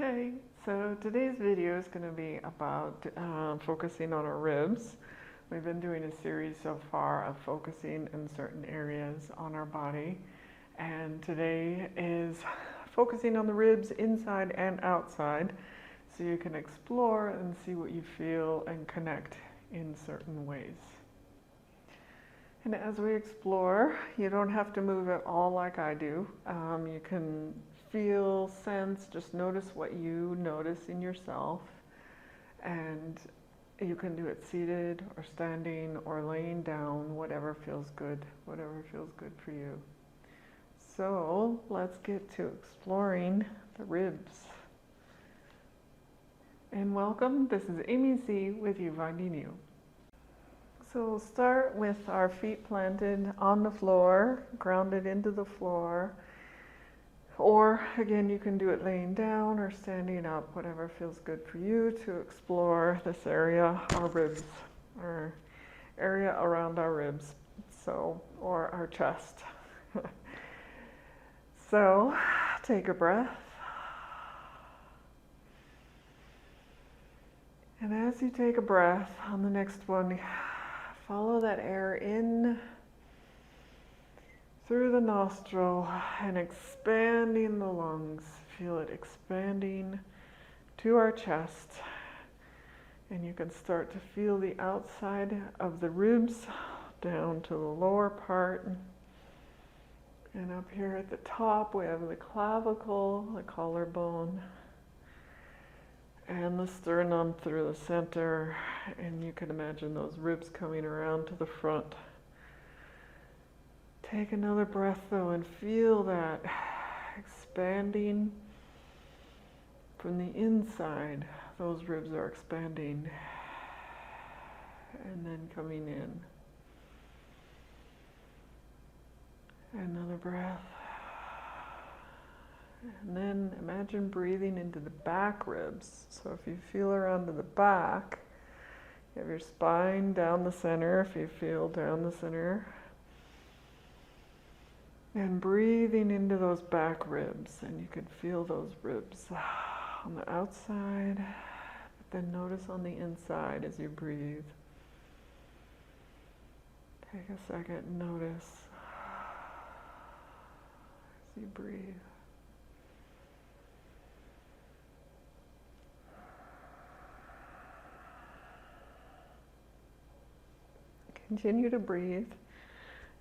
Hey, so today's video is going to be about focusing on our ribs. We've been doing a series so far of focusing in certain areas on our body, and today is focusing on the ribs inside and outside so you can explore and see what you feel and connect in certain ways. And as we explore, you don't have to move at all like I do. You can feel, sense, just notice what you notice in yourself. And you can do it seated or standing or laying down, whatever feels good for you. So let's get to exploring the ribs. And welcome, this is Amy C. with You Finding You. So we'll start with our feet planted on the floor, grounded into the floor. Or again, you can do it laying down or standing up, whatever feels good for you to explore this area, our ribs, or area around our ribs, or our chest. So take a breath. And as you take a breath, on the next one, follow that air in through the nostril and expanding the lungs. Feel it expanding to our chest. And you can start to feel the outside of the ribs down to the lower part. And up here at the top, we have the clavicle, the collarbone, and the sternum through the center. And you can imagine those ribs coming around to the front. Take another breath though and feel that expanding from the inside. Those ribs are expanding and then coming in. Another breath. And then imagine breathing into the back ribs. So if you feel around to the back, you have your spine down the center, if you feel down the center. And breathing into those back ribs, and you can feel those ribs on the outside, but then notice on the inside as you breathe. Take a second and notice as you breathe. Continue to breathe.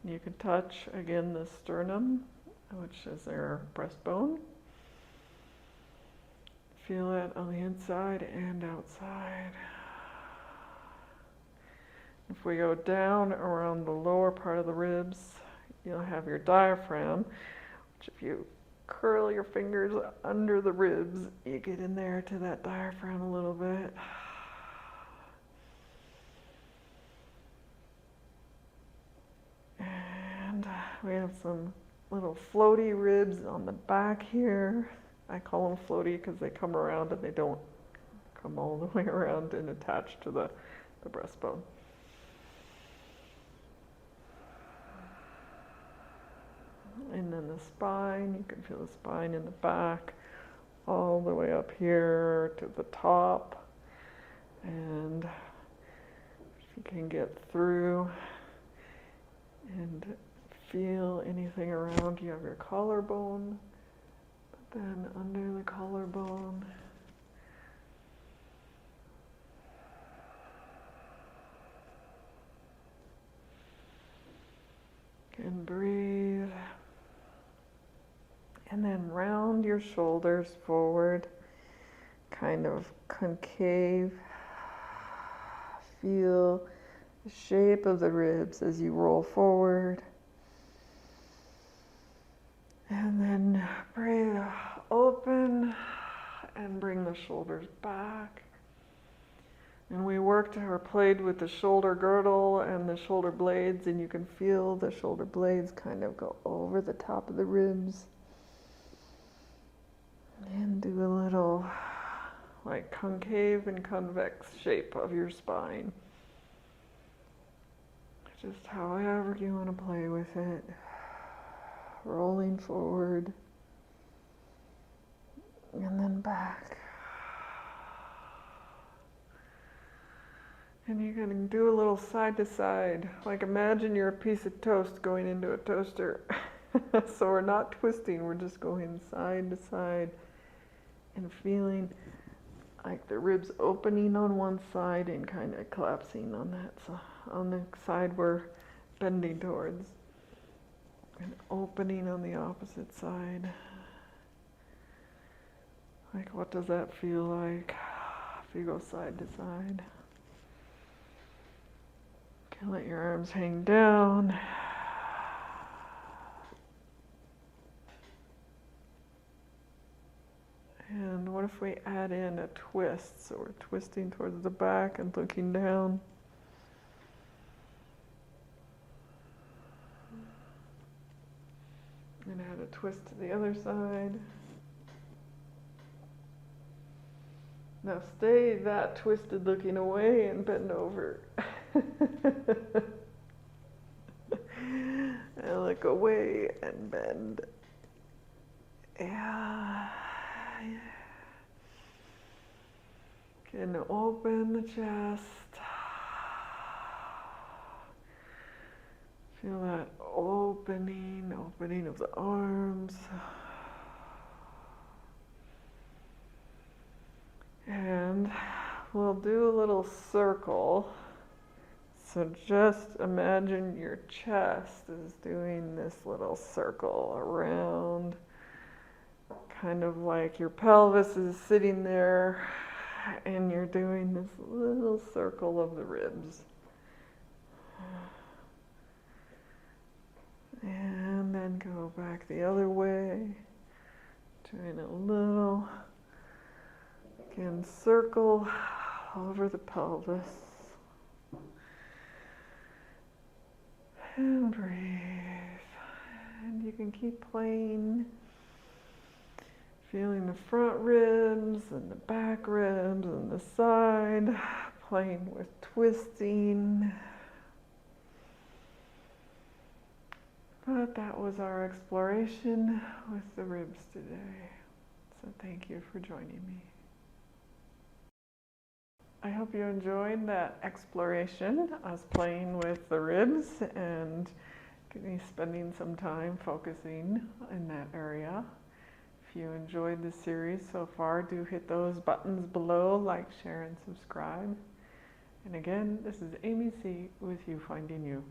You can touch, again, the sternum, which is our breastbone. Feel it on the inside and outside. If we go down around the lower part of the ribs, you'll have your diaphragm, which if you curl your fingers under the ribs, you get in there to that diaphragm a little bit. We have some little floaty ribs on the back here. I call them floaty because they come around and they don't come all the way around and attach to the breastbone. And then the spine, you can feel the spine in the back, all the way up here to the top. And if you can get through and feel anything around, you have your collarbone, but then under the collarbone. And breathe. And then round your shoulders forward, kind of concave. Feel the shape of the ribs as you roll forward. And then breathe open and bring the shoulders back. And we worked or played with the shoulder girdle and the shoulder blades, and you can feel the shoulder blades kind of go over the top of the ribs. And do a little like concave and convex shape of your spine. Just however you want to play with it. Rolling forward and then back. And you're going to do a little side to side. Like imagine you're a piece of toast going into a toaster. So we're not twisting, we're just going side to side and feeling like the ribs opening on one side and kind of collapsing on on the side we're bending towards. And opening on the opposite side. Like what does that feel like if you go side to side? Okay, let your arms hang down. And what if we add in a twist? So we're twisting towards the back and looking down. And add a twist to the other side. Now stay that twisted looking away and bend over. And look away and bend. Yeah. Can open the chest. Feel that opening of the arms. And we'll do a little circle. So just imagine your chest is doing this little circle around, kind of like your pelvis is sitting there and you're doing this little circle of the ribs. And then go back the other way, doing a little, again, circle over the pelvis. And breathe. And you can keep playing, feeling the front ribs and the back ribs and the side, playing with twisting. But that was our exploration with the ribs today. So thank you for joining me. I hope you enjoyed that exploration, us playing with the ribs and spending some time focusing in that area. If you enjoyed the series so far, do hit those buttons below, like, share, and subscribe. And again, this is Amy C. with You Finding You.